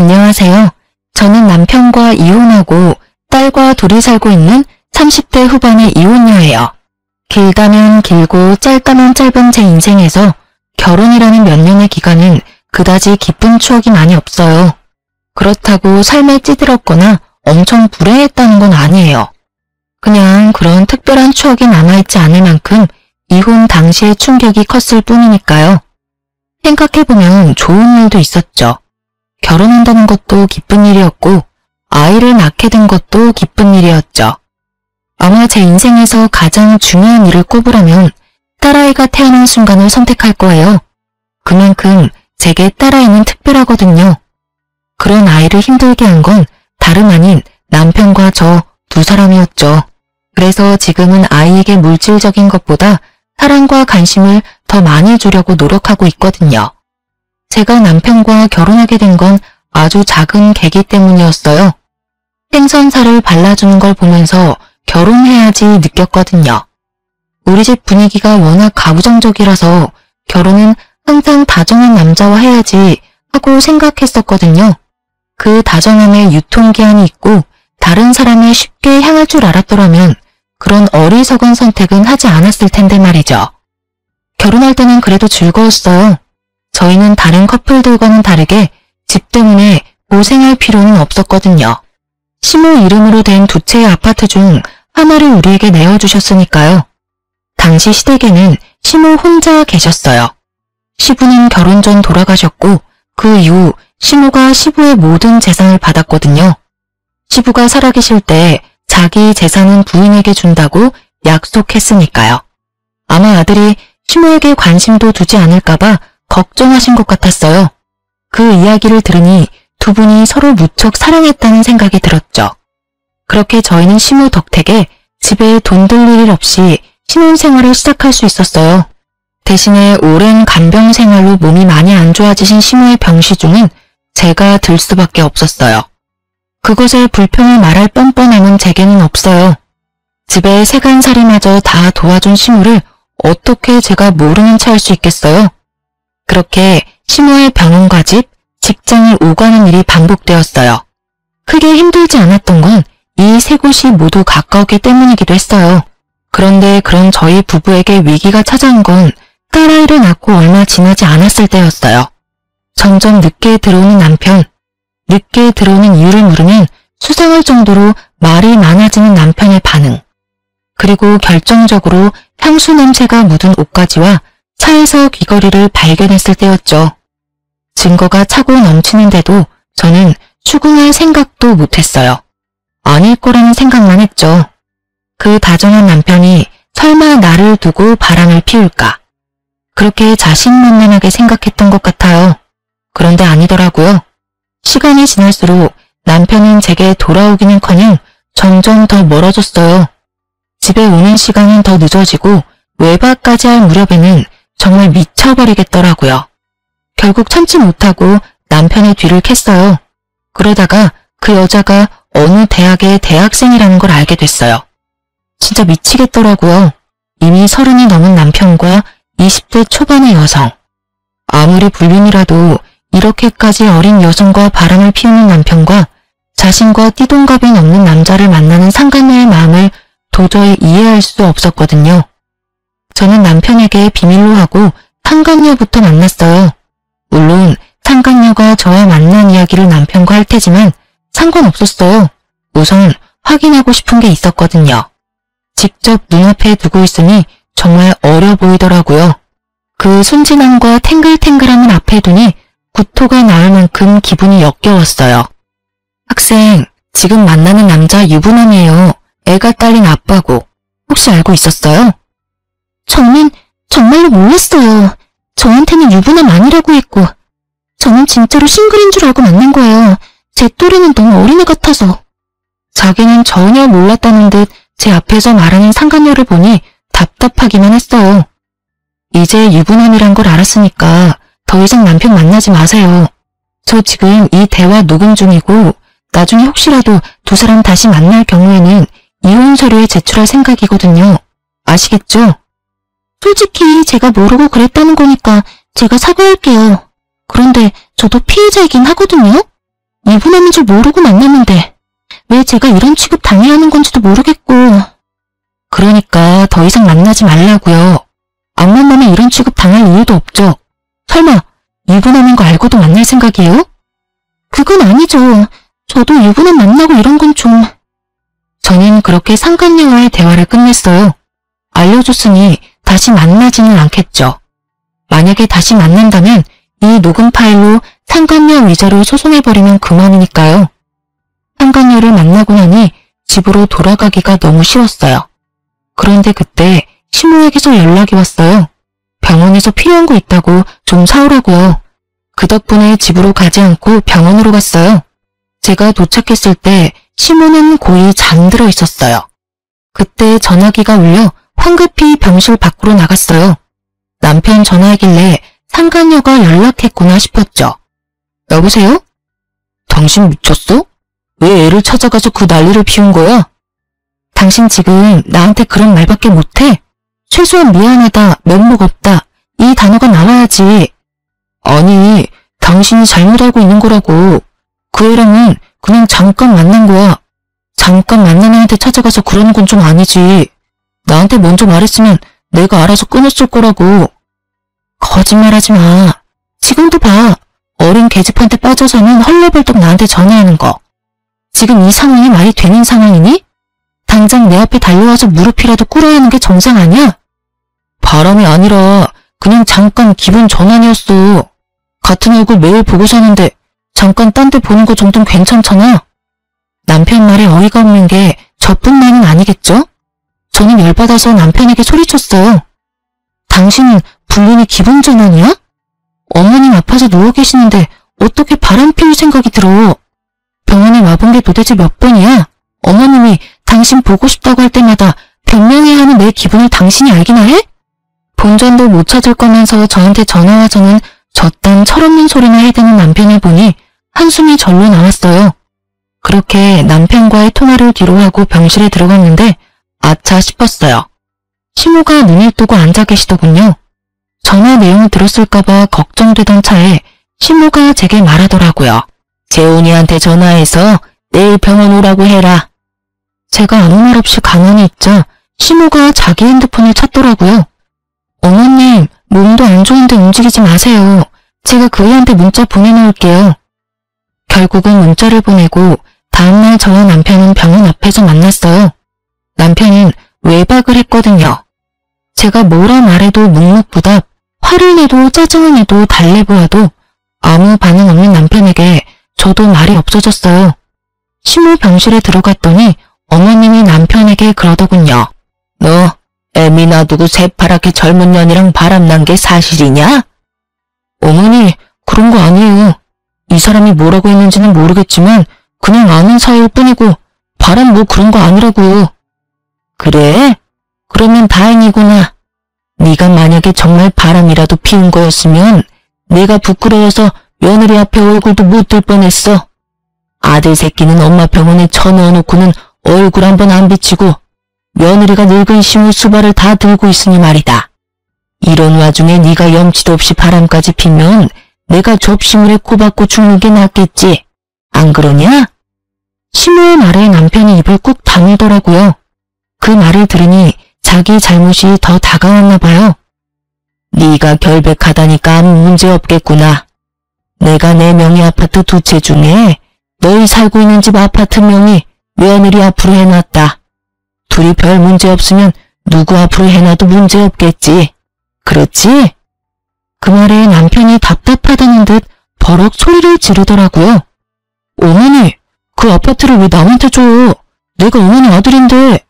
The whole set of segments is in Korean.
안녕하세요. 저는 남편과 이혼하고 딸과 둘이 살고 있는 30대 후반의 이혼녀예요. 길다면 길고 짧다면 짧은 제 인생에서 결혼이라는 몇 년의 기간은 그다지 기쁜 추억이 많이 없어요. 그렇다고 삶에 찌들었거나 엄청 불행했다는 건 아니에요. 그냥 그런 특별한 추억이 남아있지 않을 만큼 이혼 당시의 충격이 컸을 뿐이니까요. 생각해보면 좋은 일도 있었죠. 결혼한다는 것도 기쁜 일이었고 아이를 낳게 된 것도 기쁜 일이었죠. 아마 제 인생에서 가장 중요한 일을 꼽으라면 딸아이가 태어난 순간을 선택할 거예요. 그만큼 제게 딸아이는 특별하거든요. 그런 아이를 힘들게 한 건 다름 아닌 남편과 저 두 사람이었죠. 그래서 지금은 아이에게 물질적인 것보다 사랑과 관심을 더 많이 주려고 노력하고 있거든요. 제가 남편과 결혼하게 된 건 아주 작은 계기 때문이었어요. 생선살을 발라주는 걸 보면서 결혼해야지 느꼈거든요. 우리 집 분위기가 워낙 가부장적이라서 결혼은 항상 다정한 남자와 해야지 하고 생각했었거든요. 그 다정함에 유통기한이 있고 다른 사람에 쉽게 향할 줄 알았더라면 그런 어리석은 선택은 하지 않았을 텐데 말이죠. 결혼할 때는 그래도 즐거웠어요. 저희는 다른 커플들과는 다르게 집 때문에 고생할 필요는 없었거든요. 시모 이름으로 된 두 채의 아파트 중 하나를 우리에게 내어주셨으니까요. 당시 시댁에는 시모 혼자 계셨어요. 시부는 결혼 전 돌아가셨고 그 이후 시모가 시부의 모든 재산을 받았거든요. 시부가 살아계실 때 자기 재산은 부인에게 준다고 약속했으니까요. 아마 아들이 시모에게 관심도 두지 않을까봐 걱정하신 것 같았어요. 그 이야기를 들으니 두 분이 서로 무척 사랑했다는 생각이 들었죠. 그렇게 저희는 시모 덕택에 집에 돈 들일 일 없이 신혼생활을 시작할 수 있었어요. 대신에 오랜 간병 생활로 몸이 많이 안 좋아지신 시모의 병시중은 제가 들 수밖에 없었어요. 그것에 불평을 말할 뻔뻔함은 제게는 없어요. 집에 세간살이마저 다 도와준 시모를 어떻게 제가 모르는 체 할 수 있겠어요? 그렇게 시모의 병원과 집, 직장을 오가는 일이 반복되었어요. 크게 힘들지 않았던 건 이 세 곳이 모두 가까웠기 때문이기도 했어요. 그런데 그런 저희 부부에게 위기가 찾아온 건 딸아이를 낳고 얼마 지나지 않았을 때였어요. 점점 늦게 들어오는 남편, 늦게 들어오는 이유를 물으면 수상할 정도로 말이 많아지는 남편의 반응, 그리고 결정적으로 향수 냄새가 묻은 옷가지와 차에서 귀걸이를 발견했을 때였죠. 증거가 차고 넘치는데도 저는 추궁할 생각도 못했어요. 아닐 거라는 생각만 했죠. 그 다정한 남편이 설마 나를 두고 바람을 피울까? 그렇게 자신만만하게 생각했던 것 같아요. 그런데 아니더라고요. 시간이 지날수록 남편은 제게 돌아오기는커녕 점점 더 멀어졌어요. 집에 오는 시간은 더 늦어지고 외박까지 할 무렵에는 정말 미쳐버리겠더라고요. 결국 참지 못하고 남편의 뒤를 캤어요. 그러다가 그 여자가 어느 대학의 대학생이라는 걸 알게 됐어요. 진짜 미치겠더라고요. 이미 30이 넘은 남편과 20대 초반의 여성. 아무리 불륜이라도 이렇게까지 어린 여성과 바람을 피우는 남편과 자신과 띠동갑이 넘는 남자를 만나는 상간녀의 마음을 도저히 이해할 수 없었거든요. 저는 남편에게 비밀로 하고 상간녀부터 만났어요. 물론 상간녀가 저와 만난 이야기를 남편과 할 테지만 상관없었어요. 우선 확인하고 싶은 게 있었거든요. 직접 눈앞에 두고 있으니 정말 어려 보이더라고요. 그 순진함과 탱글탱글함을 앞에 두니 구토가 나올 만큼 기분이 역겨웠어요. 학생, 지금 만나는 남자 유부남이에요. 애가 딸린 아빠고. 혹시 알고 있었어요? 저는 정말로 몰랐어요. 저한테는 유부남 아니라고 했고 저는 진짜로 싱글인 줄 알고 만난 거예요. 제 또래는 너무 어린애 같아서. 자기는 전혀 몰랐다는 듯 제 앞에서 말하는 상간녀를 보니 답답하기만 했어요. 이제 유부남이란 걸 알았으니까 더 이상 남편 만나지 마세요. 저 지금 이 대화 녹음 중이고 나중에 혹시라도 두 사람 다시 만날 경우에는 이혼 서류에 제출할 생각이거든요. 아시겠죠? 솔직히 제가 모르고 그랬다는 거니까 제가 사과할게요. 그런데 저도 피해자이긴 하거든요. 유부남인 줄 모르고 만났는데 왜 제가 이런 취급 당해야 하는 건지도 모르겠고. 그러니까 더 이상 만나지 말라고요. 안 만나면 이런 취급 당할 이유도 없죠. 설마 유부남인 거 알고도 만날 생각이에요? 그건 아니죠. 저도 유부남 만나고 이런 건 좀... 저는 그렇게 상간녀와의 대화를 끝냈어요. 알려줬으니 다시 만나지는 않겠죠. 만약에 다시 만난다면 이 녹음 파일로 상간녀 위자료 소송해버리면 그만이니까요. 상간녀를 만나고 나니 집으로 돌아가기가 너무 싫었어요. 그런데 그때 시모에게서 연락이 왔어요. 병원에서 필요한 거 있다고 좀 사오라고요. 그 덕분에 집으로 가지 않고 병원으로 갔어요. 제가 도착했을 때 시모는 고이 잠들어 있었어요. 그때 전화기가 울려 황급히 병실 밖으로 나갔어요. 남편 전화하길래 상간녀가 연락했구나 싶었죠. 여보세요? 당신 미쳤어? 왜 애를 찾아가서 그 난리를 피운 거야? 당신 지금 나한테 그런 말밖에 못해? 최소한 미안하다, 면목 없다, 이 단어가 나와야지. 아니, 당신이 잘못 알고 있는 거라고. 그 애랑은 그냥 잠깐 만난 거야. 잠깐 만난 애한테 찾아가서 그러는 건 좀 아니지. 나한테 먼저 말했으면 내가 알아서 끊었을 거라고. 거짓말하지 마. 지금도 봐. 어린 계집한테 빠져서는 헐레벌떡 나한테 전화하는 거. 지금 이 상황이 말이 되는 상황이니? 당장 내 앞에 달려와서 무릎이라도 꿇어야 하는 게 정상 아니야? 바람이 아니라 그냥 잠깐 기분 전환이었어. 같은 얼굴 매일 보고 사는데 잠깐 딴 데 보는 거 정도는 괜찮잖아. 남편 말에 어이가 없는 게 저뿐만은 아니겠죠? 저는 열받아서 남편에게 소리쳤어요. 당신은 불륜이 기분 전환이야? 어머님 아파서 누워 계시는데 어떻게 바람 피울 생각이 들어? 병원에 와본 게 도대체 몇 번이야? 어머님이 당신 보고 싶다고 할 때마다 변명해야 하는 내 기분을 당신이 알기나 해? 본전도 못 찾을 거면서 저한테 전화와서는 저딴 철없는 소리나 해대는 남편을 보니 한숨이 절로 나왔어요. 그렇게 남편과의 통화를 뒤로하고 병실에 들어갔는데 아차 싶었어요. 시모가 눈을 뜨고 앉아 계시더군요. 전화 내용을 들었을까봐 걱정되던 차에 시모가 제게 말하더라고요. 재훈이한테 전화해서 내일 병원 오라고 해라. 제가 아무 말 없이 가만히 있자 시모가 자기 핸드폰을 찾더라고요. 어머님, 몸도 안 좋은데 움직이지 마세요. 제가 그 애한테 문자 보내놓을게요. 결국은 문자를 보내고 다음날 저와 남편은 병원 앞에서 만났어요. 남편은 외박을 했거든요. 제가 뭐라 말해도 묵묵부답, 화를 내도 짜증을 내도 달래보아도 아무 반응 없는 남편에게 저도 말이 없어졌어요. 시모 병실에 들어갔더니 어머님이 남편에게 그러더군요. 너 애미 놔두고 새파랗게 젊은 년이랑 바람난 게 사실이냐? 어머니, 그런 거 아니에요. 이 사람이 뭐라고 했는지는 모르겠지만 그냥 아는 사이일 뿐이고 바람 뭐 그런 거 아니라고요. 그래? 그러면 다행이구나. 네가 만약에 정말 바람이라도 피운 거였으면 내가 부끄러워서 며느리 앞에 얼굴도 못 들 뻔했어. 아들 새끼는 엄마 병원에 쳐넣어놓고는 얼굴 한번 안 비치고 며느리가 늙은 시무 수발을 다 들고 있으니 말이다. 이런 와중에 네가 염치도 없이 바람까지 피면 내가 접시물에 코박고 죽는 게 낫겠지. 안 그러냐? 시무의 말에 남편이 입을 꾹 다물더라고요. 그 말을 들으니 자기 잘못이 더 다가왔나 봐요. 네가 결백하다니까 아무 문제 없겠구나. 내가 내 명의 아파트 2채 중에 너희 살고 있는 집 아파트 명의 며느리 앞으로 해놨다. 둘이 별 문제 없으면 누구 앞으로 해놔도 문제 없겠지. 그렇지? 그 말에 남편이 답답하다는 듯 버럭 소리를 지르더라고요. 어머니, 그 아파트를 왜 남한테 줘? 내가 어머니 아들인데.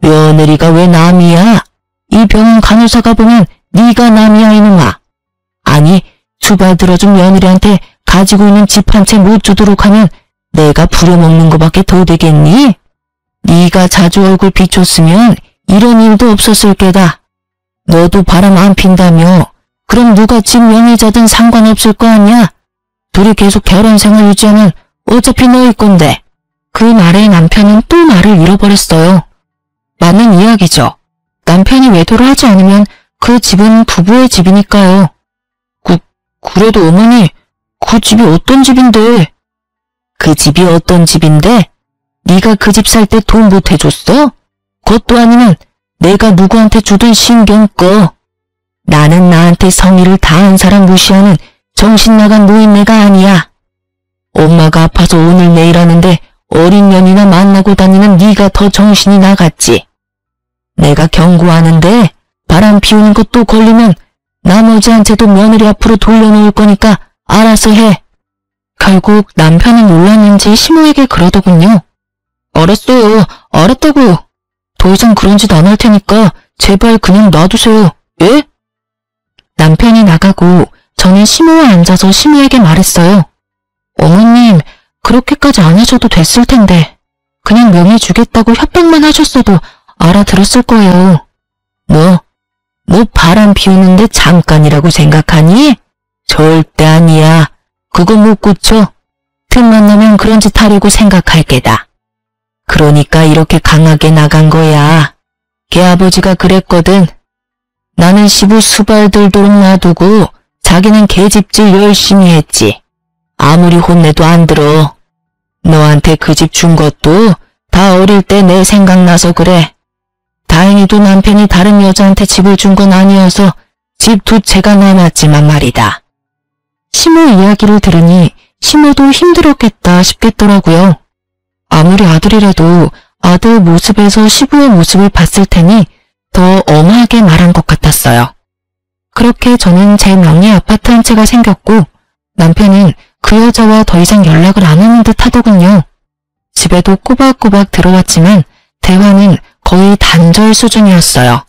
며느리가 왜 남이야? 이 병원 간호사가 보면 네가 남이야 이놈아. 아니, 주발 들어준 며느리한테 가지고 있는 집 한 채 못 주도록 하면 내가 부려먹는 거밖에 더 되겠니? 네가 자주 얼굴 비췄으면 이런 일도 없었을 게다. 너도 바람 안 핀다며. 그럼 누가 집 명의자든 상관없을 거 아니야? 둘이 계속 결혼 생활 유지하면 어차피 너일 건데. 그 말에 남편은 또 말을 잃어버렸어요. 맞는 이야기죠. 남편이 외도를 하지 않으면 그 집은 부부의 집이니까요. 그래도 어머니, 그 집이 어떤 집인데? 그 집이 어떤 집인데? 네가 그 집 살 때 돈 못 해줬어? 그것도 아니면 내가 누구한테 주든 신경 꺼. 나는 나한테 성의를 다한 사람 무시하는 정신나간 노인네가 아니야. 엄마가 아파서 오늘 내일 하는데 어린 년이나 만나고 다니는 네가 더 정신이 나갔지. 내가 경고하는데 바람 피우는 것도 걸리면 나머지한테도 며느리 앞으로 돌려놓을 거니까 알아서 해. 결국 남편이 놀랐는지 시모에게 그러더군요. 알았어요. 알았다고요. 더 이상 그런 짓 안 할 테니까 제발 그냥 놔두세요. 예? 남편이 나가고 저는 시모와 앉아서 시모에게 말했어요. 어머님, 그렇게까지 안 하셔도 됐을 텐데 그냥 명의 주겠다고 협박만 하셨어도 알아들었을 거예요. 뭐 바람 피우는데 잠깐이라고 생각하니? 절대 아니야. 그거 못 고쳐. 틈만 나면 그런 짓 하려고 생각할 게다. 그러니까 이렇게 강하게 나간 거야. 걔 아버지가 그랬거든. 나는 시부 수발 들도록 놔두고 자기는 계집질 열심히 했지. 아무리 혼내도 안 들어. 너한테 그 집 준 것도 다 어릴 때 내 생각나서 그래. 다행히도 남편이 다른 여자한테 집을 준 건 아니어서 집 두 채가 남았지만 말이다. 시모 이야기를 들으니 시모도 힘들었겠다 싶겠더라고요. 아무리 아들이라도 아들 모습에서 시부의 모습을 봤을 테니 더 엄하게 말한 것 같았어요. 그렇게 저는 제 명의 아파트 한 채가 생겼고 남편은 그 여자와 더 이상 연락을 안 하는 듯 하더군요. 집에도 꼬박꼬박 들어왔지만 대화는 거의 단절 수준이었어요.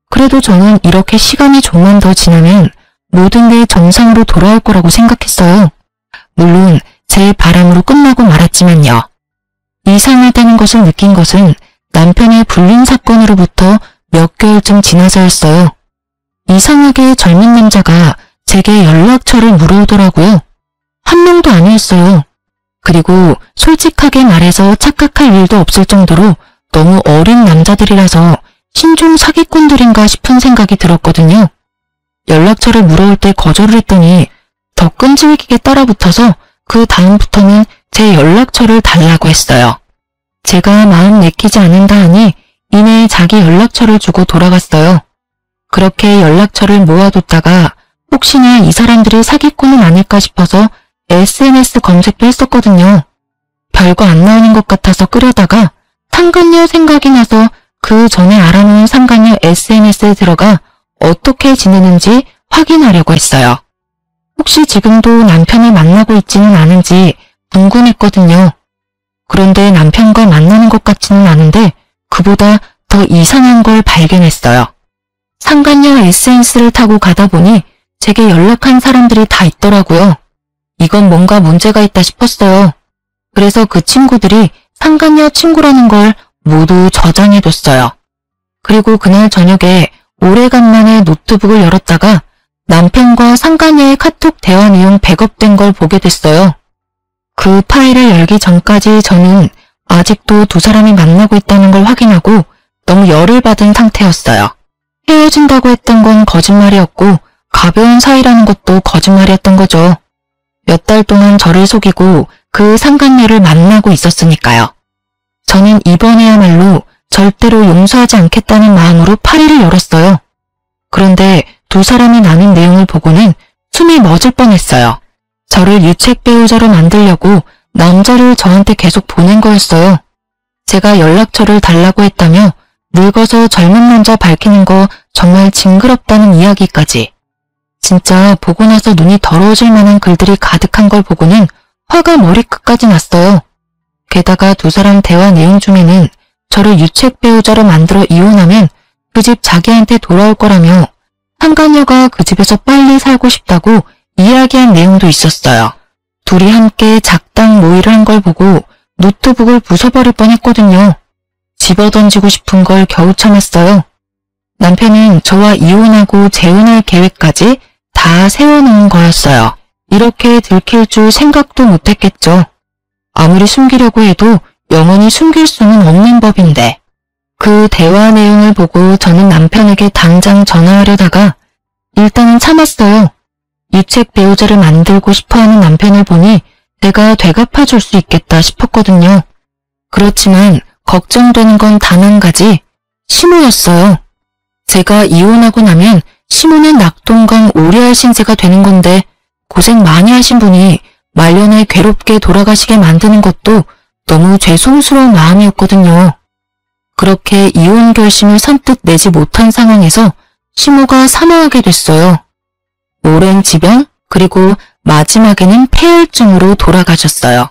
그래도 저는 이렇게 시간이 좀만 더 지나면 모든 게 정상으로 돌아올 거라고 생각했어요. 물론 제 바람으로 끝나고 말았지만요. 이상하다는 것을 느낀 것은 남편의 불륜 사건으로부터 몇 개월쯤 지나서였어요. 이상하게 젊은 남자가 제게 연락처를 물어오더라고요. 한 명도 아니었어요. 그리고 솔직하게 말해서 착각할 일도 없을 정도로 너무 어린 남자들이라서 신종 사기꾼들인가 싶은 생각이 들었거든요. 연락처를 물어올 때 거절을 했더니 더 끈질기게 따라붙어서 그 다음부터는 제 연락처를 달라고 했어요. 제가 마음 내키지 않는다 하니 이내 자기 연락처를 주고 돌아갔어요. 그렇게 연락처를 모아뒀다가 혹시나 이 사람들이 사기꾼은 아닐까 싶어서 SNS 검색도 했었거든요. 별거 안 나오는 것 같아서 끄려다가 상간녀 생각이 나서 그 전에 알아놓은 상간녀 SNS에 들어가 어떻게 지내는지 확인하려고 했어요. 혹시 지금도 남편을 만나고 있지는 않은지 궁금했거든요. 그런데 남편과 만나는 것 같지는 않은데 그보다 더 이상한 걸 발견했어요. 상간녀 SNS를 타고 가다 보니 제게 연락한 사람들이 다 있더라고요. 이건 뭔가 문제가 있다 싶었어요. 그래서 그 친구들이 상간녀 친구라는 걸 모두 저장해뒀어요. 그리고 그날 저녁에 오래간만에 노트북을 열었다가 남편과 상간녀의 카톡 대화 내용 백업된 걸 보게 됐어요. 그 파일을 열기 전까지 저는 아직도 두 사람이 만나고 있다는 걸 확인하고 너무 열을 받은 상태였어요. 헤어진다고 했던 건 거짓말이었고 가벼운 사이라는 것도 거짓말이었던 거죠. 몇 달 동안 저를 속이고 그 상간녀를 만나고 있었으니까요. 저는 이번에야말로 절대로 용서하지 않겠다는 마음으로 파일을 열었어요. 그런데 두 사람이 나눈 내용을 보고는 숨이 멎을 뻔했어요. 저를 유책 배우자로 만들려고 남자를 저한테 계속 보낸 거였어요. 제가 연락처를 달라고 했다며 늙어서 젊은 남자 밝히는 거 정말 징그럽다는 이야기까지. 진짜 보고 나서 눈이 더러워질 만한 글들이 가득한 걸 보고는 화가 머리끝까지 났어요. 게다가 두 사람 대화 내용 중에는 저를 유책 배우자로 만들어 이혼하면 그 집 자기한테 돌아올 거라며 상간녀가 그 집에서 빨리 살고 싶다고 이야기한 내용도 있었어요. 둘이 함께 작당 모의를 한 걸 보고 노트북을 부숴버릴 뻔했거든요. 집어던지고 싶은 걸 겨우 참았어요. 남편은 저와 이혼하고 재혼할 계획까지 다 세워놓은 거였어요. 이렇게 들킬 줄 생각도 못했겠죠. 아무리 숨기려고 해도 영원히 숨길 수는 없는 법인데. 그 대화 내용을 보고 저는 남편에게 당장 전화하려다가 일단은 참았어요. 유책 배우자를 만들고 싶어하는 남편을 보니 내가 되갚아줄 수 있겠다 싶었거든요. 그렇지만 걱정되는 건 단 한 가지, 시모였어요. 제가 이혼하고 나면 시모는 낙동강 오리알 신세가 되는 건데 고생 많이 하신 분이 말년에 괴롭게 돌아가시게 만드는 것도 너무 죄송스러운 마음이었거든요. 그렇게 이혼 결심을 선뜻 내지 못한 상황에서 시모가 사망하게 됐어요. 오랜 지병 그리고 마지막에는 폐혈증으로 돌아가셨어요.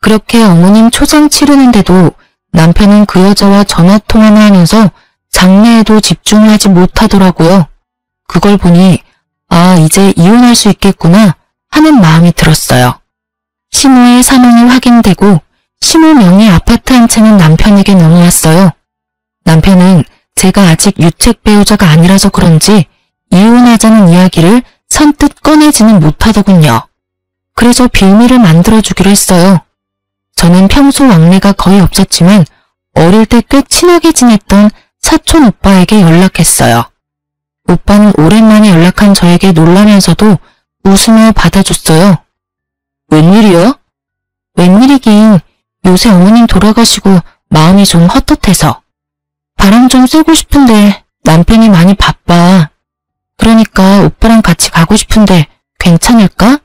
그렇게 어머님 초장 치르는데도 남편은 그 여자와 전화통화만 하면서 장례에도 집중을 하지 못하더라고요. 그걸 보니 아, 이제 이혼할 수 있겠구나 하는 마음이 들었어요. 시모의 사망이 확인되고 시모 명의 아파트 한 채는 남편에게 넘어왔어요. 남편은 제가 아직 유책 배우자가 아니라서 그런지 이혼하자는 이야기를 선뜻 꺼내지는 못하더군요. 그래서 빌미를 만들어주기로 했어요. 저는 평소 왕래가 거의 없었지만 어릴 때 꽤 친하게 지냈던 사촌 오빠에게 연락했어요. 오빠는 오랜만에 연락한 저에게 놀라면서도 웃으며 받아줬어요. 웬일이야? 웬일이긴 요새 어머님 돌아가시고 마음이 좀 헛헛해서. 바람 좀 쐬고 싶은데 남편이 많이 바빠. 그러니까 오빠랑 같이 가고 싶은데 괜찮을까?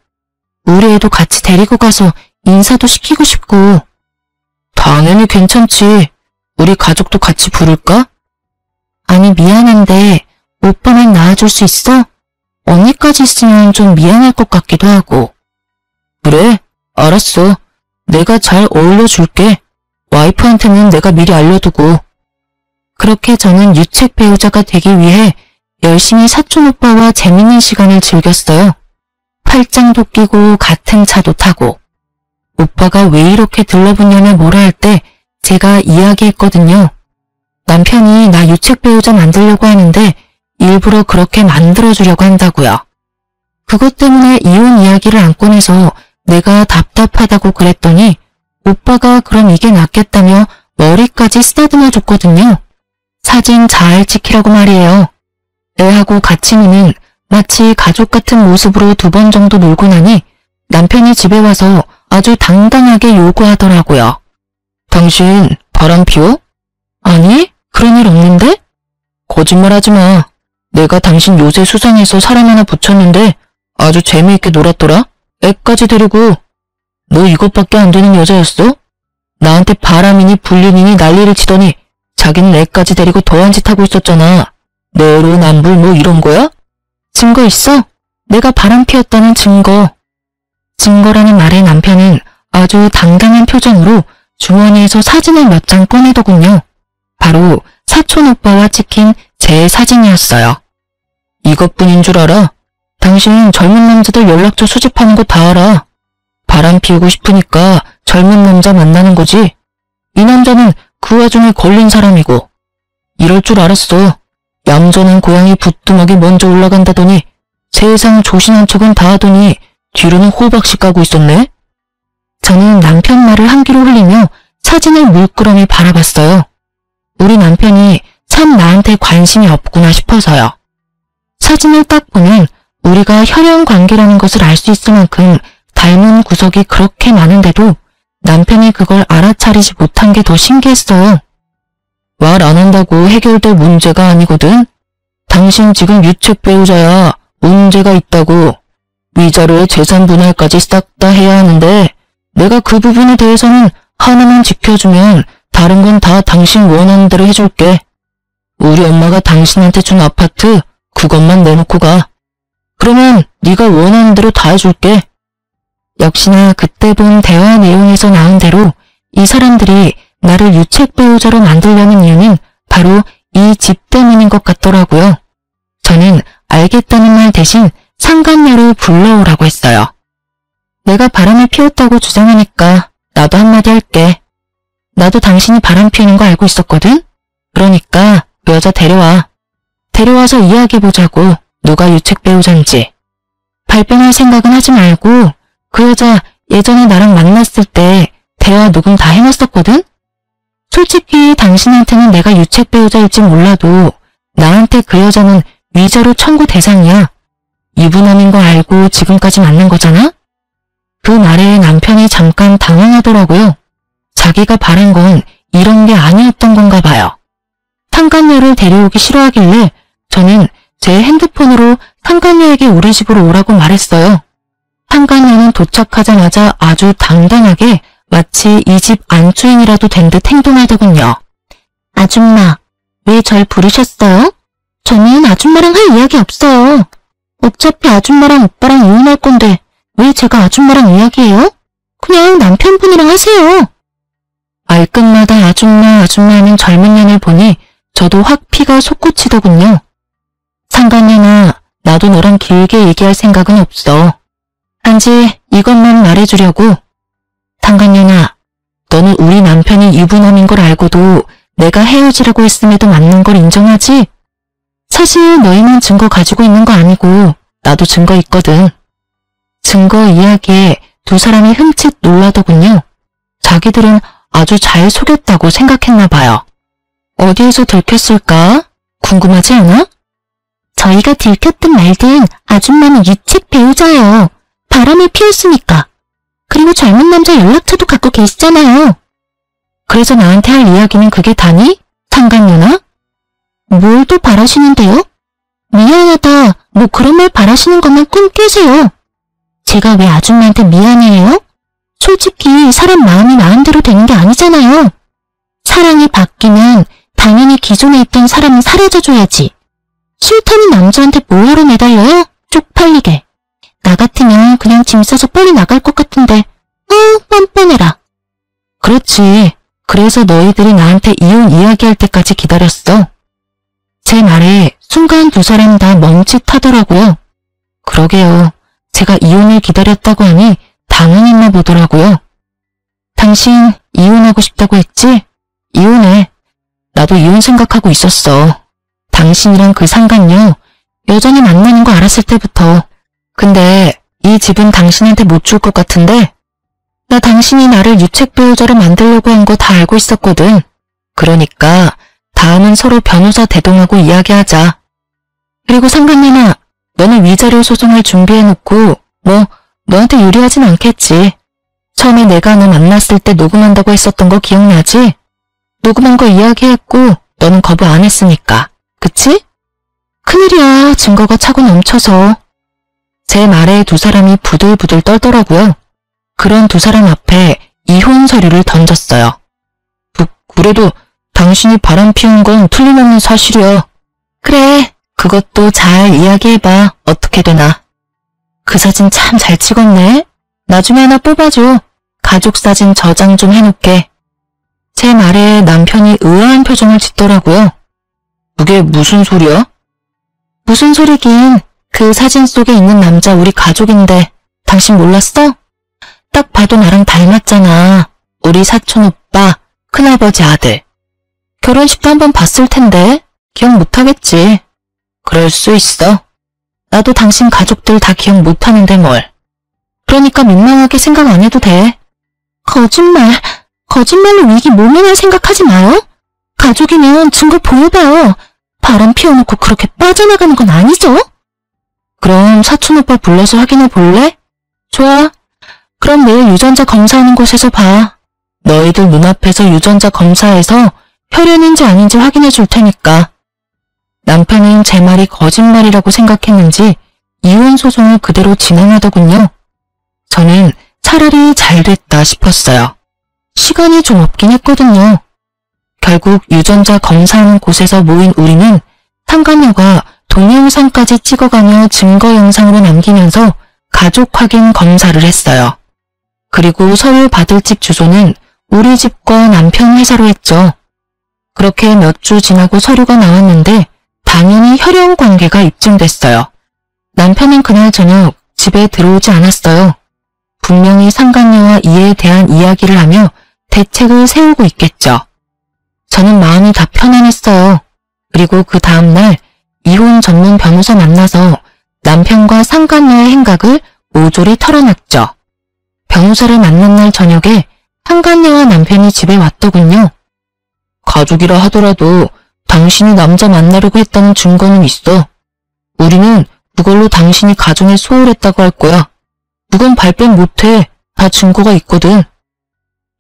우리 애도 같이 데리고 가서 인사도 시키고 싶고. 당연히 괜찮지. 우리 가족도 같이 부를까? 아니 미안한데 오빠만 나와줄 수 있어? 언니까지 있으면 좀 미안할 것 같기도 하고. 그래, 알았어. 내가 잘 어울려줄게. 와이프한테는 내가 미리 알려두고. 그렇게 저는 유책 배우자가 되기 위해 열심히 사촌 오빠와 재밌는 시간을 즐겼어요. 팔짱도 끼고 같은 차도 타고. 오빠가 왜 이렇게 들러붙냐며 뭐라 할 때 제가 이야기했거든요. 남편이 나 유책 배우자 만들려고 하는데 일부러 그렇게 만들어주려고 한다고요. 그것 때문에 이혼 이야기를 안 꺼내서 내가 답답하다고 그랬더니 오빠가 그럼 이게 낫겠다며 머리까지 쓰다듬어 줬거든요. 사진 잘 찍히라고 말이에요. 애하고 같이 노는 마치 가족 같은 모습으로 2번 정도 놀고 나니 남편이 집에 와서 아주 당당하게 요구하더라고요. 당신 바람 피워? 아니, 그런 일 없는데? 거짓말하지 마. 내가 당신 요새 수상해서 사람 하나 붙였는데 아주 재미있게 놀았더라. 애까지 데리고. 너 이것밖에 안 되는 여자였어? 나한테 바람이니 불륜이니 난리를 치더니 자기는 애까지 데리고 더한 짓 하고 있었잖아. 내로남불 뭐 이런 거야? 증거 있어? 내가 바람 피웠다는 증거. 증거라는 말에 남편은 아주 당당한 표정으로 주머니에서 사진을 몇 장 꺼내더군요. 바로 사촌 오빠와 찍힌 제 사진이었어요. 이것뿐인 줄 알아? 당신 젊은 남자들 연락처 수집하는 거 다 알아. 바람 피우고 싶으니까 젊은 남자 만나는 거지. 이 남자는 그 와중에 걸린 사람이고. 이럴 줄 알았어. 얌전한 고양이 부뚜막이 먼저 올라간다더니 세상 조신한 척은 다 하더니 뒤로는 호박씨 까고 있었네. 저는 남편 말을 한 귀로 흘리며 사진을 물끄러미 바라봤어요. 우리 남편이 참 나한테 관심이 없구나 싶어서요. 사진을 딱 보면 우리가 혈연 관계라는 것을 알 수 있을 만큼 닮은 구석이 그렇게 많은데도 남편이 그걸 알아차리지 못한 게 더 신기했어요. 말 안 한다고 해결될 문제가 아니거든. 당신 지금 유책 배우자야. 문제가 있다고. 위자료에 재산 분할까지 싹 다 해야 하는데 내가 그 부분에 대해서는 하나만 지켜주면 다른 건 다 당신 원하는 대로 해줄게. 우리 엄마가 당신한테 준 아파트 그것만 내놓고 가. 그러면 네가 원하는 대로 다 해줄게. 역시나 그때 본 대화 내용에서 나온 대로 이 사람들이 나를 유책 배우자로 만들려는 이유는 바로 이 집 때문인 것 같더라고요. 저는 알겠다는 말 대신 상간녀로 불러오라고 했어요. 내가 바람을 피웠다고 주장하니까 나도 한마디 할게. 나도 당신이 바람 피우는 거 알고 있었거든? 그러니까 그 여자 데려와. 데려와서 이야기해보자고. 누가 유책 배우자인지. 발뺌할 생각은 하지 말고 그 여자 예전에 나랑 만났을 때 대화 녹음 다 해놨었거든? 솔직히 당신한테는 내가 유책 배우자일지 몰라도 나한테 그 여자는 위자료 청구 대상이야. 유부남인 거 알고 지금까지 만난 거잖아? 그 말에 남편이 잠깐 당황하더라고요. 자기가 바란 건 이런 게 아니었던 건가 봐요. 상간녀를 데려오기 싫어하길래 저는 제 핸드폰으로 상간녀에게 우리 집으로 오라고 말했어요. 상간녀는 도착하자마자 아주 당당하게 마치 이 집 안주인이라도 된 듯 행동하더군요. 아줌마, 왜 절 부르셨어요? 저는 아줌마랑 할 이야기 없어요. 어차피 아줌마랑 오빠랑 이혼할 건데 왜 제가 아줌마랑 이야기해요? 그냥 남편분이랑 하세요. 말끝마다 아줌마 하는 젊은 년을 보니 저도 확 피가 솟구치더군요. 상간녀나 나도 너랑 길게 얘기할 생각은 없어. 단지 이것만 말해주려고. 상간녀나 너는 우리 남편이 유부남인 걸 알고도 내가 헤어지라고 했음에도 맞는 걸 인정하지? 사실 너희만 증거 가지고 있는 거 아니고 나도 증거 있거든. 증거 이야기에 두 사람이 흠칫 놀라더군요. 자기들은 아주 잘 속였다고 생각했나 봐요. 어디에서 들켰을까? 궁금하지 않아? 저희가 들켰든 말든 아줌마는 유책 배우자예요. 바람을 피웠으니까. 그리고 젊은 남자 연락처도 갖고 계시잖아요. 그래서 나한테 할 이야기는 그게 다니? 상간녀나? 뭘 또 바라시는데요? 미안하다, 뭐 그런 말 바라시는 것만 꿈 깨세요. 제가 왜 아줌마한테 미안해요? 솔직히 사람 마음이 마음대로 되는 게 아니잖아요. 사랑이 바뀌면 당연히 기존에 있던 사람은 사라져줘야지. 싫다는 남자한테 뭐하러 매달려요? 쪽팔리게. 나 같으면 그냥 짐 싸서 빨리 나갈 것 같은데 뻔뻔해라. 그렇지. 그래서 너희들이 나한테 이혼 이야기할 때까지 기다렸어. 제 말에 순간 두 사람 다 멈칫하더라고요. 그러게요. 제가 이혼을 기다렸다고 하니 당황했나 보더라고요. 당신 이혼하고 싶다고 했지? 이혼해. 나도 이혼 생각하고 있었어. 당신이랑 그 상간녀 여전히 만나는 거 알았을 때부터. 근데 이 집은 당신한테 못 줄 것 같은데? 나 당신이 나를 유책 배우자로 만들려고 한 거 다 알고 있었거든. 그러니까 다음은 서로 변호사 대동하고 이야기하자. 그리고 상간녀나 너는 위자료 소송을 준비해놓고 뭐 너한테 유리하진 않겠지. 처음에 내가 너 만났을 때 녹음한다고 했었던 거 기억나지? 녹음한 거 이야기했고 너는 거부 안 했으니까. 그치? 큰일이야. 증거가 차고 넘쳐서. 제 말에 두 사람이 부들부들 떨더라고요. 그런 두 사람 앞에 이혼 서류를 던졌어요. 그래도 당신이 바람 피운 건 틀림없는 사실이야. 그래, 그것도 잘 이야기해봐. 어떻게 되나. 그 사진 참 잘 찍었네. 나중에 하나 뽑아줘. 가족 사진 저장 좀 해놓게. 제 말에 남편이 의아한 표정을 짓더라고요. 그게 무슨 소리야? 무슨 소리긴. 그 사진 속에 있는 남자 우리 가족인데 당신 몰랐어? 딱 봐도 나랑 닮았잖아. 우리 사촌 오빠, 큰아버지 아들. 결혼식도 한번 봤을 텐데 기억 못하겠지. 그럴 수 있어. 나도 당신 가족들 다 기억 못하는데 뭘. 그러니까 민망하게 생각 안 해도 돼. 거짓말로 위기 모면할 생각하지 마요. 가족이면 증거 보여봐요. 바람 피워놓고 그렇게 빠져나가는 건 아니죠? 그럼 사촌 오빠 불러서 확인해 볼래? 좋아. 그럼 내일 유전자 검사하는 곳에서 봐. 너희들 눈앞에서 유전자 검사해서 혈연인지 아닌지 확인해 줄 테니까. 남편은 제 말이 거짓말이라고 생각했는지 이혼 소송을 그대로 진행하더군요. 저는 차라리 잘 됐다 싶었어요. 시간이 좀 없긴 했거든요. 결국 유전자 검사하는 곳에서 모인 우리는 상간녀가 동영상까지 찍어가며 증거 영상으로 남기면서 가족 확인 검사를 했어요. 그리고 서류 받을 집 주소는 우리 집과 남편 회사로 했죠. 그렇게 몇 주 지나고 서류가 나왔는데 당연히 혈연 관계가 입증됐어요. 남편은 그날 저녁 집에 들어오지 않았어요. 분명히 상간녀와 이에 대한 이야기를 하며 대책을 세우고 있겠죠. 저는 마음이 다 편안했어요. 그리고 그 다음날 이혼 전문 변호사 만나서 남편과 상간녀의 행각을 모조리 털어놨죠. 변호사를 만난 날 저녁에 상간녀와 남편이 집에 왔더군요. 가족이라 하더라도 당신이 남자 만나려고 했다는 증거는 있어. 우리는 그걸로 당신이 가정에 소홀했다고 할 거야. 그건 발뺌 못해. 다 증거가 있거든.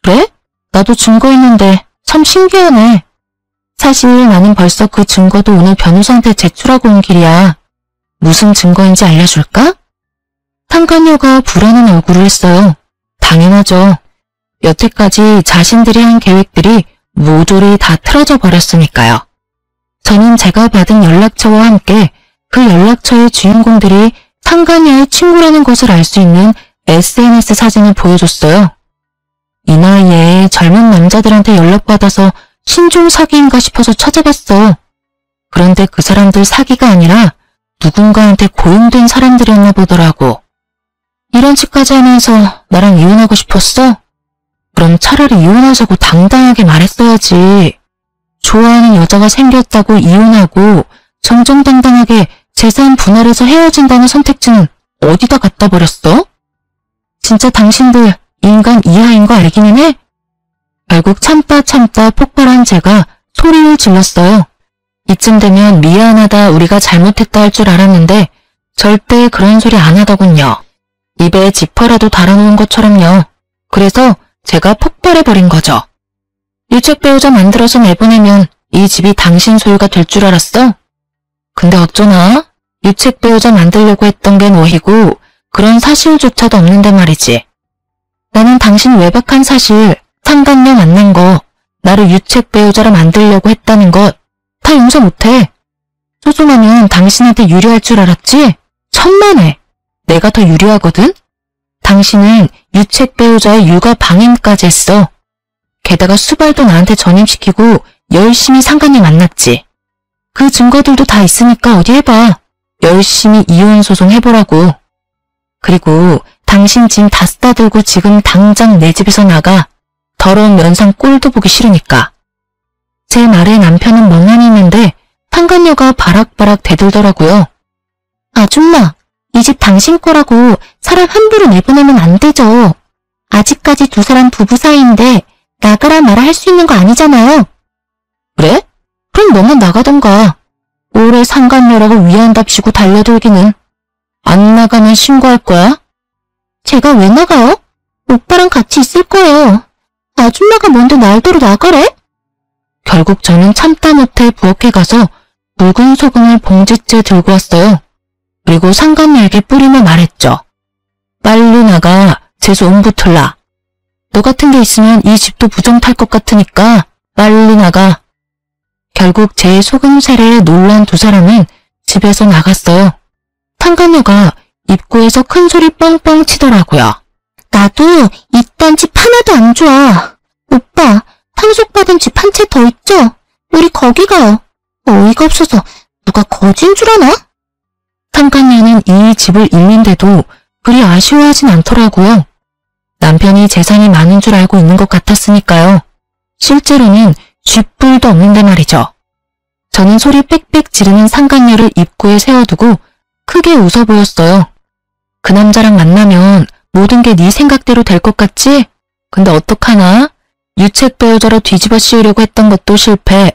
그래? 나도 증거 있는데 참 신기하네. 사실 나는 벌써 그 증거도 오늘 변호사한테 제출하고 온 길이야. 무슨 증거인지 알려줄까? 상간녀가 불안한 얼굴을 했어요. 당연하죠. 여태까지 자신들이 한 계획들이 모조리 다 틀어져 버렸으니까요. 저는 제가 받은 연락처와 함께 그 연락처의 주인공들이 상간녀의 친구라는 것을 알 수 있는 SNS 사진을 보여줬어요. 이 나이에 젊은 남자들한테 연락받아서 신종 사기인가 싶어서 찾아봤어. 그런데 그 사람들 사기가 아니라 누군가한테 고용된 사람들이었나 보더라고. 이런 짓까지 하면서 나랑 이혼하고 싶었어? 그럼 차라리 이혼하자고 당당하게 말했어야지. 좋아하는 여자가 생겼다고 이혼하고 정정당당하게 재산 분할해서 헤어진다는 선택지는 어디다 갖다 버렸어? 진짜 당신들 인간 이하인 거 알기는 해? 결국 참다 폭발한 제가 소리를 질렀어요. 이쯤 되면 미안하다 우리가 잘못했다 할 줄 알았는데 절대 그런 소리 안 하더군요. 입에 지퍼라도 달아놓은 것처럼요. 그래서 제가 폭발해버린 거죠. 유책 배우자 만들어서 내보내면 이 집이 당신 소유가 될 줄 알았어? 근데 어쩌나? 유책 배우자 만들려고 했던 게 뭐이고 그런 사실조차도 없는데 말이지. 나는 당신 외박한 사실, 상간녀 만난 거, 나를 유책 배우자로 만들려고 했다는 것 다 용서 못해. 소송하면 당신한테 유리할 줄 알았지? 천만에. 내가 더 유리하거든? 당신은 유책 배우자의 육아 방임까지 했어. 게다가 수발도 나한테 전임시키고 열심히 상간녀 만났지. 그 증거들도 다 있으니까 어디 해봐. 열심히 이혼 소송 해보라고. 그리고 당신 짐 다 싸들고 지금 당장 내 집에서 나가. 더러운 면상 꼴도 보기 싫으니까. 제 말에 남편은 멍하니 있는데 상간녀가 바락바락 대들더라고요. 아줌마, 이 집 당신 거라고 사람 함부로 내보내면 안 되죠. 아직까지 두 사람 부부 사이인데 나가라 말아 할 수 있는 거 아니잖아요. 그래? 그럼 너만 나가던가. 오래 상간녀라고 위안답시고 달려들기는. 안 나가면 신고할 거야? 제가 왜 나가요? 오빠랑 같이 있을 거예요. 아줌마가 뭔데 날대로 나가래? 결국 저는 참다 못해 부엌에 가서 묵은 소금을 봉지째 들고 왔어요. 그리고 상간녀에게 뿌리며 말했죠. 빨리 나가, 재수 옴붙을라. 너 같은 게 있으면 이 집도 부정 탈 것 같으니까 빨리 나가. 결국 제 소금 세례에 놀란 두 사람은 집에서 나갔어요. 상간녀가 입구에서 큰 소리 뻥뻥 치더라고요. 나도 이딴 집 하나도 안 좋아. 오빠, 상속받은 집 한 채 더 있죠? 우리 거기 가요. 어이가 없어서 누가 거지인 줄 아나? 상간녀는 이 집을 잃는데도 그리 아쉬워하진 않더라고요. 남편이 재산이 많은 줄 알고 있는 것 같았으니까요. 실제로는 쥐뿔도 없는데 말이죠. 저는 소리 빽빽 지르는 상간녀를 입구에 세워두고 크게 웃어 보였어요. 그 남자랑 만나면 모든 게 네 생각대로 될 것 같지? 근데 어떡하나? 유책 배우자로 뒤집어 씌우려고 했던 것도 실패,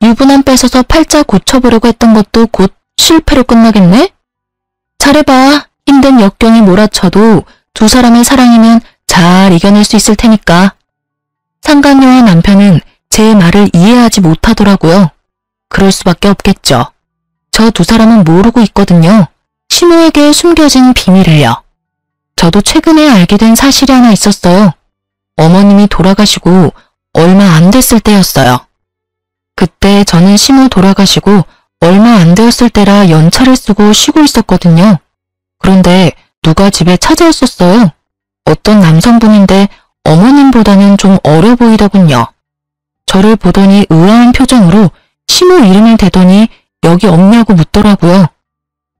유부남 뺏어서 팔자 고쳐보려고 했던 것도 곧 실패로 끝나겠네? 잘해봐. 힘든 역경이 몰아쳐도 두 사람의 사랑이면 잘 이겨낼 수 있을 테니까. 상간녀와 남편은 제 말을 이해하지 못하더라고요. 그럴 수밖에 없겠죠. 저 두 사람은 모르고 있거든요. 신우에게 숨겨진 비밀을요. 저도 최근에 알게 된 사실이 하나 있었어요. 어머님이 돌아가시고 얼마 안 됐을 때였어요. 그때 저는 신우 돌아가시고 얼마 안 되었을 때라 연차를 쓰고 쉬고 있었거든요. 그런데 누가 집에 찾아왔었어요. 어떤 남성분인데 어머님보다는 좀 어려 보이더군요. 저를 보더니 의아한 표정으로 신우 이름을 대더니 여기 없냐고 묻더라고요.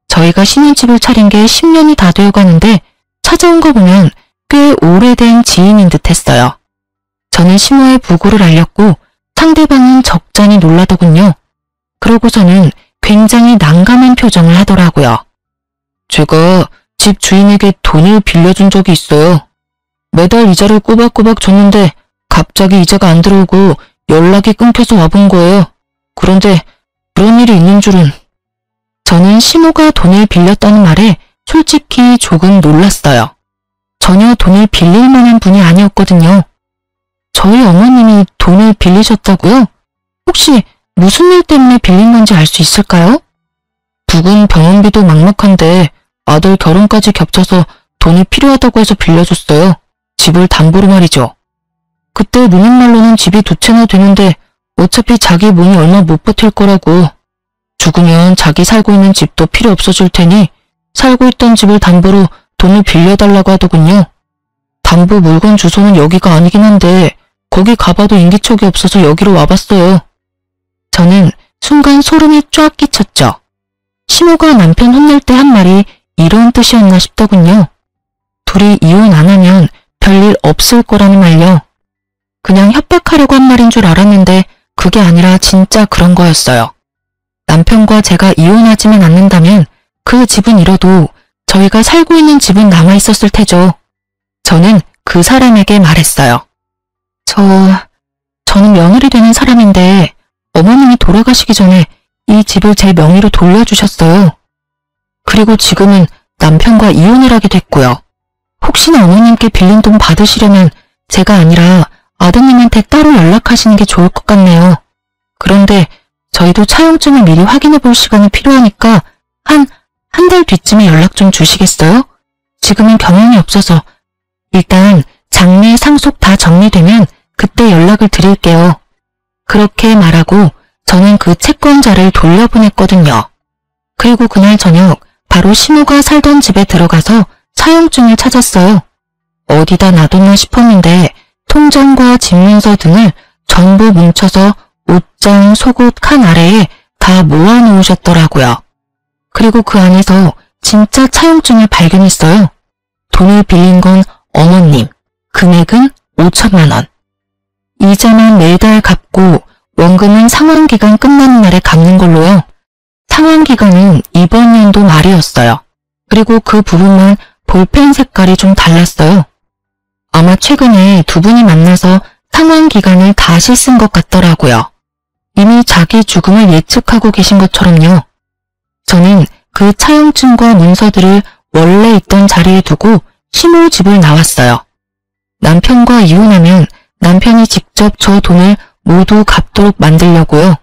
저희가 신혼집을 차린 게 10년이 다 되어가는데 찾아온 거 보면 꽤 오래된 지인인 듯 했어요. 저는 신우의 부고를 알렸고 상대방은 적잖이 놀라더군요. 그러고서는 굉장히 난감한 표정을 하더라고요. 제가 집 주인에게 돈을 빌려준 적이 있어요. 매달 이자를 꼬박꼬박 줬는데 갑자기 이자가 안 들어오고 연락이 끊겨서 와본 거예요. 그런데 그런 일이 있는 줄은. 저는 신우가 돈을 빌렸다는 말에 솔직히 조금 놀랐어요. 전혀 돈을 빌릴 만한 분이 아니었거든요. 저희 어머님이 돈을 빌리셨다고요? 혹시 무슨 일 때문에 빌린 건지 알 수 있을까요? 부군 병원비도 막막한데 아들 결혼까지 겹쳐서 돈이 필요하다고 해서 빌려줬어요. 집을 담보로 말이죠. 그때 누님 말로는 집이 2채나 되는데 어차피 자기 몸이 얼마 못 버틸 거라고. 죽으면 자기 살고 있는 집도 필요 없어질 테니 살고 있던 집을 담보로 돈을 빌려달라고 하더군요. 담보 물건 주소는 여기가 아니긴 한데 거기 가봐도 인기척이 없어서 여기로 와봤어요. 저는 순간 소름이 쫙 끼쳤죠. 시모가 남편 혼낼 때 한 말이 이런 뜻이었나 싶더군요. 둘이 이혼 안 하면 별일 없을 거라는 말요. 그냥 협박하려고 한 말인 줄 알았는데 그게 아니라 진짜 그런 거였어요. 남편과 제가 이혼하지만 않는다면 그 집은 잃어도 저희가 살고 있는 집은 남아있었을 테죠. 저는 그 사람에게 말했어요. 저는 며느리 되는 사람인데 어머님이 돌아가시기 전에 이 집을 제 명의로 돌려주셨어요. 그리고 지금은 남편과 이혼을 하게 됐고요. 혹시나 어머님께 빌린 돈 받으시려면 제가 아니라 아드님한테 따로 연락하시는 게 좋을 것 같네요. 그런데 저희도 차용증을 미리 확인해 볼 시간이 필요하니까 한 달 뒤쯤에 연락 좀 주시겠어요? 지금은 경영이 없어서 일단 장례 상속 다 정리되면 그때 연락을 드릴게요. 그렇게 말하고 저는 그 채권자를 돌려보냈거든요. 그리고 그날 저녁 바로 시모가 살던 집에 들어가서 차용증을 찾았어요. 어디다 놔뒀나 싶었는데 통장과 집문서 등을 전부 뭉쳐서 옷장, 속옷 칸 아래에 다 모아놓으셨더라고요. 그리고 그 안에서 진짜 차용증을 발견했어요. 돈을 빌린 건 어머님, 금액은 5천만 원. 이자만 매달 갚고 원금은 상환기간 끝나는 날에 갚는 걸로요. 상환기간은 이번 연도 말이었어요. 그리고 그 부분만 볼펜 색깔이 좀 달랐어요. 아마 최근에 두 분이 만나서 상환기간을 다시 쓴 것 같더라고요. 이미 자기 죽음을 예측하고 계신 것처럼요. 저는 그 차용증과 문서들을 원래 있던 자리에 두고 시모 집을 나왔어요. 남편과 이혼하면 남편이 직접 저 돈을 모두 갚도록 만들려고요.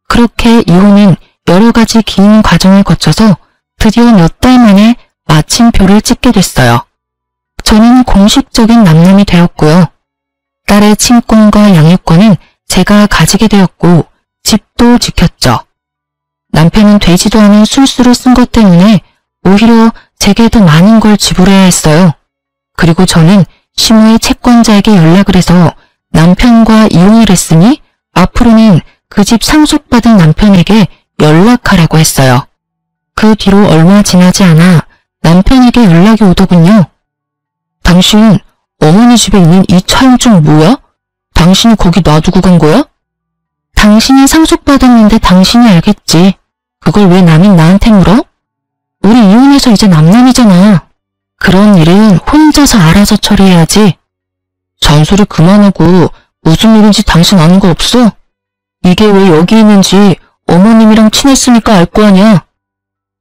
그렇게 이혼은 여러 가지 긴 과정을 거쳐서 드디어 몇 달 만에 마침표를 찍게 됐어요. 저는 공식적인 남남이 되었고요. 딸의 친권과 양육권은 제가 가지게 되었고 집도 지켰죠. 남편은 되지도 않은 술수를 쓴 것 때문에 오히려 제게 더 많은 걸 지불해야 했어요. 그리고 저는 시모의 채권자에게 연락을 해서 남편과 이혼을 했으니 앞으로는 그 집 상속받은 남편에게 연락하라고 했어요. 그 뒤로 얼마 지나지 않아 남편에게 연락이 오더군요. 당신 어머니 집에 있는 이 차용증 뭐야? 당신이 거기 놔두고 간 거야? 당신이 상속받았는데 당신이 알겠지. 그걸 왜 남인 나한테 물어? 우리 이혼해서 이제 남남이잖아. 그런 일은 혼자서 알아서 처리해야지. 잔소리 그만하고 무슨 일인지 당신 아는 거 없어? 이게 왜 여기 있는지 어머님이랑 친했으니까 알 거 아니야.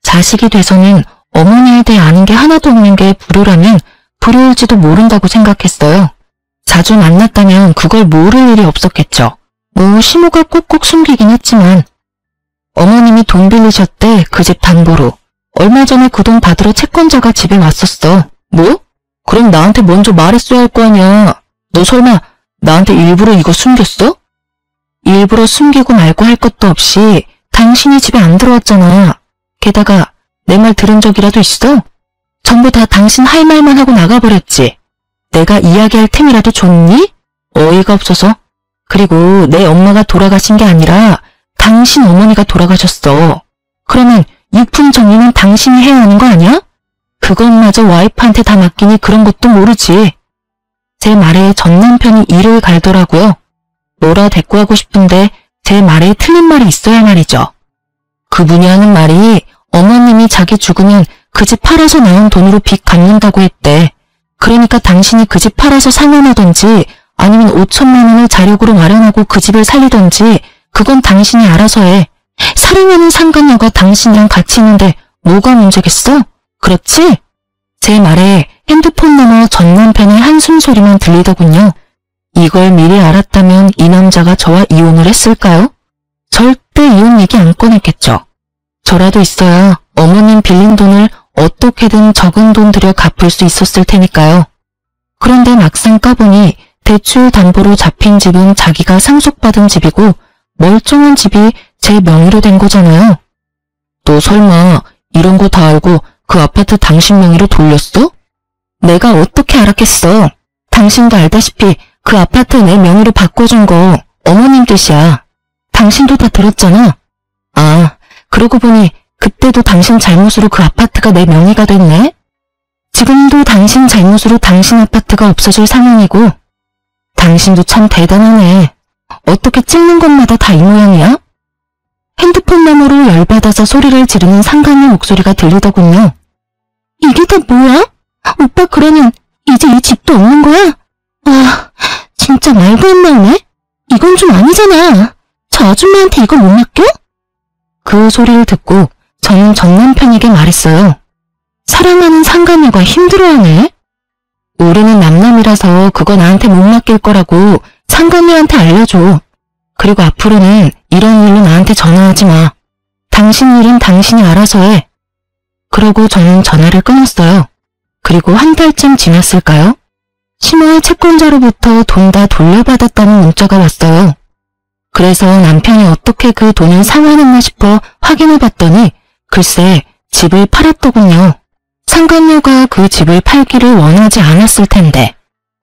자식이 돼서는 어머니에 대해 아는 게 하나도 없는 게 불효라면 불효일지도 모른다고 생각했어요. 자주 만났다면 그걸 모를 일이 없었겠죠. 뭐 시모가 꼭꼭 숨기긴 했지만 어머님이 돈 빌리셨대. 그 집 담보로. 얼마 전에 그 돈 받으러 채권자가 집에 왔었어. 뭐? 그럼 나한테 먼저 말했어야 할 거 아니야. 너 설마 나한테 일부러 이거 숨겼어? 일부러 숨기고 말고 할 것도 없이 당신이 집에 안 들어왔잖아. 게다가 내 말 들은 적이라도 있어? 전부 다 당신 할 말만 하고 나가버렸지. 내가 이야기할 틈이라도 줬니? 어이가 없어서. 그리고 내 엄마가 돌아가신 게 아니라 당신 어머니가 돌아가셨어. 그러면 유품 정리는 당신이 해야 하는 거 아니야? 그것마저 와이프한테 다 맡기니 그런 것도 모르지. 제 말에 전 남편이 이를 갈더라고요. 뭐라 대꾸하고 싶은데 제 말에 틀린 말이 있어야 말이죠. 그분이 하는 말이 어머님이 자기 죽으면 그 집 팔아서 나온 돈으로 빚 갚는다고 했대. 그러니까 당신이 그 집 팔아서 상환하던지 아니면 5천만 원을 자력으로 마련하고 그 집을 살리던지 그건 당신이 알아서 해. 사랑하는 상간녀가 당신이랑 같이 있는데 뭐가 문제겠어? 그렇지? 제 말에 핸드폰 너머 전 남편의 한숨 소리만 들리더군요. 이걸 미리 알았다면 이 남자가 저와 이혼을 했을까요? 절대 이혼 얘기 안 꺼냈겠죠. 저라도 있어야 어머님 빌린 돈을 어떻게든 적은 돈 들여 갚을 수 있었을 테니까요. 그런데 막상 까보니 대출 담보로 잡힌 집은 자기가 상속받은 집이고 멀쩡한 집이 제 명의로 된 거잖아요. 너 설마 이런 거 다 알고 그 아파트 당신 명의로 돌렸어? 내가 어떻게 알았겠어. 당신도 알다시피 그 아파트 내 명의로 바꿔준 거 어머님 뜻이야. 당신도 다 들었잖아. 아, 그러고 보니 그때도 당신 잘못으로 그 아파트가 내 명의가 됐네? 지금도 당신 잘못으로 당신 아파트가 없어질 상황이고 당신도 참 대단하네. 어떻게 찍는 것마다 다 이 모양이야? 핸드폰 너머로 열받아서 소리를 지르는 상간녀 목소리가 들리더군요. 이게 다 뭐야? 오빠 그러면 이제 이 집도 없는 거야? 와, 진짜 말도 안 나오네? 이건 좀 아니잖아. 저 아줌마한테 이걸 못 맡겨? 그 소리를 듣고 저는 전 남편에게 말했어요. 사랑하는 상간녀가 힘들어하네? 우리는 남남이라서 그거 나한테 못 맡길 거라고 상간녀한테 알려줘. 그리고 앞으로는 이런 일로 나한테 전화하지 마. 당신 일은 당신이 알아서 해. 그러고 저는 전화를 끊었어요. 그리고 한 달쯤 지났을까요? 심호의 채권자로부터 돈 다 돌려받았다는 문자가 왔어요. 그래서 남편이 어떻게 그 돈을 상환했나 싶어 확인해봤더니 글쎄 집을 팔았더군요. 상간녀가 그 집을 팔기를 원하지 않았을 텐데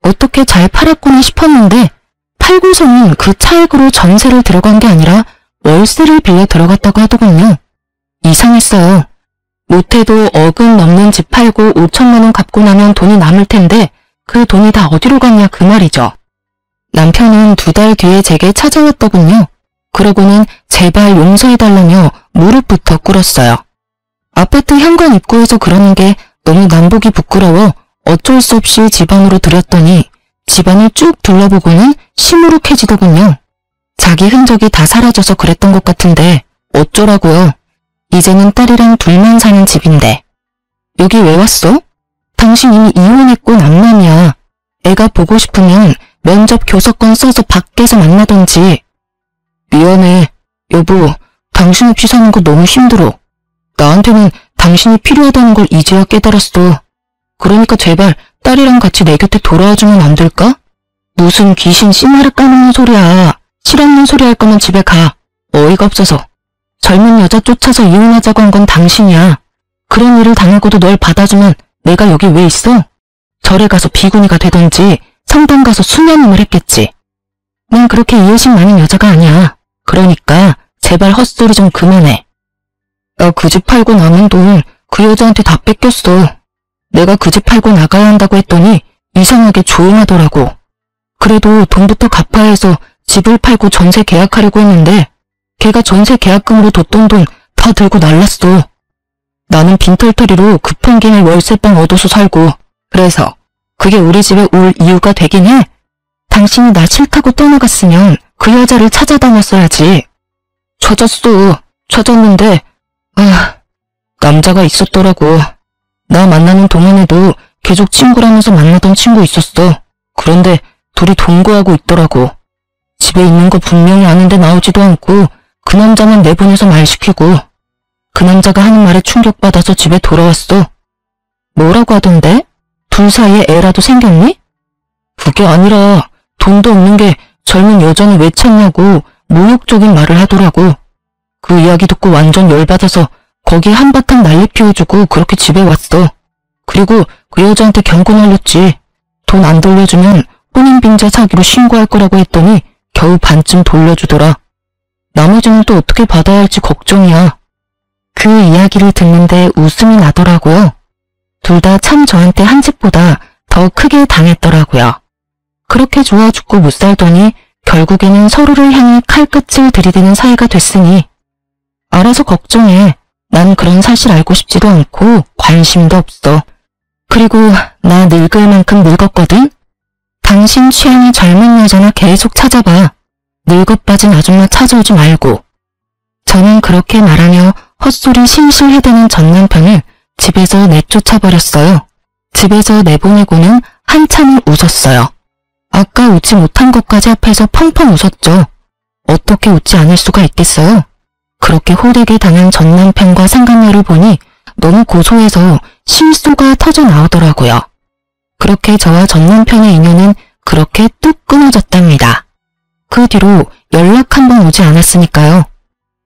어떻게 잘 팔았구나 싶었는데 팔고서는 그 차액으로 전세를 들어간 게 아니라 월세를 빌려 들어갔다고 하더군요. 이상했어요. 못해도 억은 넘는 집 팔고 5천만 원 갚고 나면 돈이 남을 텐데 그 돈이 다 어디로 갔냐 그 말이죠. 남편은 2달 뒤에 제게 찾아왔더군요. 그러고는 제발 용서해달라며 무릎부터 꿇었어요. 아파트 현관 입구에서 그러는 게 너무 남보기 부끄러워 어쩔 수 없이 집 안으로 들였더니 집안을 쭉 둘러보고는 시무룩해지더군요. 자기 흔적이 다 사라져서 그랬던 것 같은데 어쩌라고요. 이제는 딸이랑 둘만 사는 집인데. 여기 왜 왔어? 당신 이미 이혼했고 남남이야. 애가 보고 싶으면 면접 교섭권 써서 밖에서 만나던지. 미안해. 여보, 당신 없이 사는 거 너무 힘들어. 나한테는 당신이 필요하다는 걸 이제야 깨달았어. 그러니까 제발 딸이랑 같이 내 곁에 돌아와주면 안 될까? 무슨 귀신 씨마를 까먹는 소리야. 실없는 소리 할 거면 집에 가. 어이가 없어서. 젊은 여자 쫓아서 이혼하자고 한 건 당신이야. 그런 일을 당하고도 널 받아주면 내가 여기 왜 있어? 절에 가서 비구니가 되던지 성당 가서 수녀님을 했겠지. 난 그렇게 이해심 많은 여자가 아니야. 그러니까 제발 헛소리 좀 그만해. 나 그 집 팔고 남은 돈 그 여자한테 다 뺏겼어. 내가 그 집 팔고 나가야 한다고 했더니 이상하게 조용하더라고. 그래도 돈부터 갚아야 해서 집을 팔고 전세 계약하려고 했는데 걔가 전세 계약금으로 뒀던 돈 다 들고 날랐어. 나는 빈털터리로 급한 김에 월세방 얻어서 살고 그래서 그게 우리 집에 올 이유가 되긴 해. 당신이 나 싫다고 떠나갔으면 그 여자를 찾아다녔어야지. 찾았는데 남자가 있었더라고. 나 만나는 동안에도 계속 친구라면서 만나던 친구 있었어. 그런데 둘이 동거하고 있더라고. 집에 있는 거 분명히 아는데 나오지도 않고 그 남자만 내보내서 말 시키고 그 남자가 하는 말에 충격받아서 집에 돌아왔어. 뭐라고 하던데? 둘 사이에 애라도 생겼니? 그게 아니라 돈도 없는 게 젊은 여자는 왜 찾냐고 모욕적인 말을 하더라고. 그 이야기 듣고 완전 열받아서 거기에 한바탕 난리 피워주고 그렇게 집에 왔어. 그리고 그 여자한테 경고 날렸지. 돈 안 돌려주면 혼인빙자 사기로 신고할 거라고 했더니 겨우 반쯤 돌려주더라. 나머지는 또 어떻게 받아야 할지 걱정이야. 그 이야기를 듣는데 웃음이 나더라고요. 둘 다 참 저한테 한 집보다 더 크게 당했더라고요. 그렇게 좋아 죽고 못 살더니 결국에는 서로를 향해 칼끝을 들이대는 사이가 됐으니 알아서 걱정해. 난 그런 사실 알고 싶지도 않고 관심도 없어. 그리고 나 늙을 만큼 늙었거든? 당신 취향의 젊은 여자나 계속 찾아봐. 늙어빠진 아줌마 찾아오지 말고. 저는 그렇게 말하며 헛소리 실실 해대는 전 남편을 집에서 내쫓아버렸어요. 집에서 내보내고는 한참을 웃었어요. 아까 웃지 못한 것까지 앞에서 펑펑 웃었죠. 어떻게 웃지 않을 수가 있겠어요? 그렇게 호되게 당한 전 남편과 상간녀를 보니 너무 고소해서 실소가 터져 나오더라고요. 그렇게 저와 전 남편의 인연은 그렇게 뚝 끊어졌답니다. 그 뒤로 연락 한 번 오지 않았으니까요.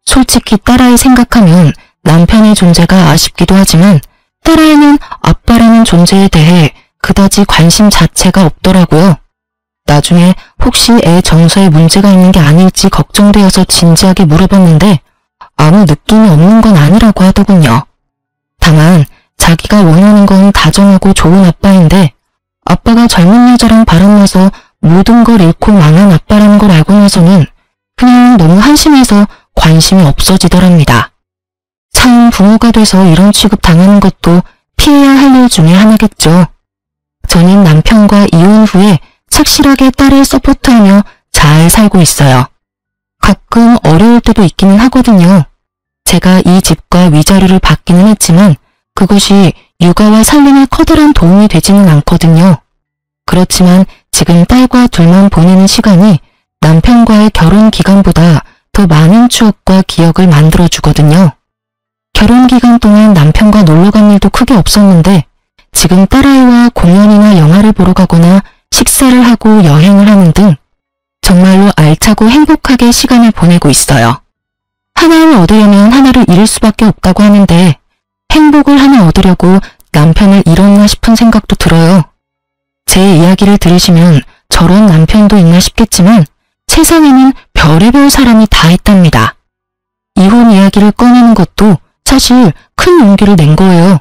솔직히 딸아이 생각하면 남편의 존재가 아쉽기도 하지만 딸아이는 아빠라는 존재에 대해 그다지 관심 자체가 없더라고요. 나중에 혹시 애 정서에 문제가 있는 게 아닐지 걱정되어서 진지하게 물어봤는데 아무 느낌이 없는 건 아니라고 하더군요. 다만 자기가 원하는 건 다정하고 좋은 아빠인데 아빠가 젊은 여자랑 바람나서 모든 걸 잃고 망한 아빠라는 걸 알고 나서는 그냥 너무 한심해서 관심이 없어지더랍니다. 참 부모가 돼서 이런 취급 당하는 것도 피해야 할 일 중에 하나겠죠. 저는 남편과 이혼 후에 착실하게 딸을 서포트하며 잘 살고 있어요. 가끔 어려울 때도 있기는 하거든요. 제가 이 집과 위자료를 받기는 했지만 그것이 육아와 살림에 커다란 도움이 되지는 않거든요. 그렇지만 지금 딸과 둘만 보내는 시간이 남편과의 결혼 기간보다 더 많은 추억과 기억을 만들어주거든요. 결혼 기간 동안 남편과 놀러 간 일도 크게 없었는데 지금 딸아이와 공연이나 영화를 보러 가거나 식사를 하고 여행을 하는 등 정말로 알차고 행복하게 시간을 보내고 있어요. 하나를 얻으려면 하나를 잃을 수밖에 없다고 하는데 행복을 하나 얻으려고 남편을 잃었나 싶은 생각도 들어요. 제 이야기를 들으시면 저런 남편도 있나 싶겠지만 세상에는 별의별 사람이 다 있답니다. 이혼 이야기를 꺼내는 것도 사실 큰 용기를 낸 거예요.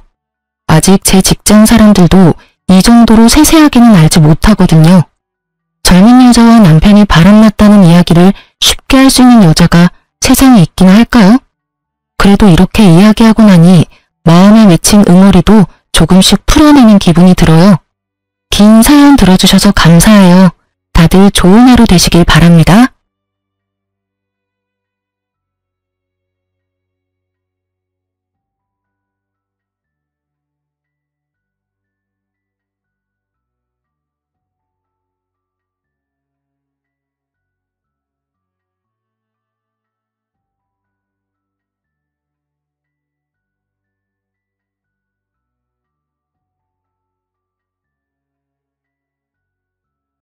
아직 제 직장 사람들도 이 정도로 세세하게는 알지 못하거든요. 젊은 여자와 남편이 바람났다는 이야기를 쉽게 할 수 있는 여자가 세상에 있기나 할까요? 그래도 이렇게 이야기하고 나니 마음에 맺힌 응어리도 조금씩 풀어내는 기분이 들어요. 긴 사연 들어주셔서 감사해요. 다들 좋은 하루 되시길 바랍니다.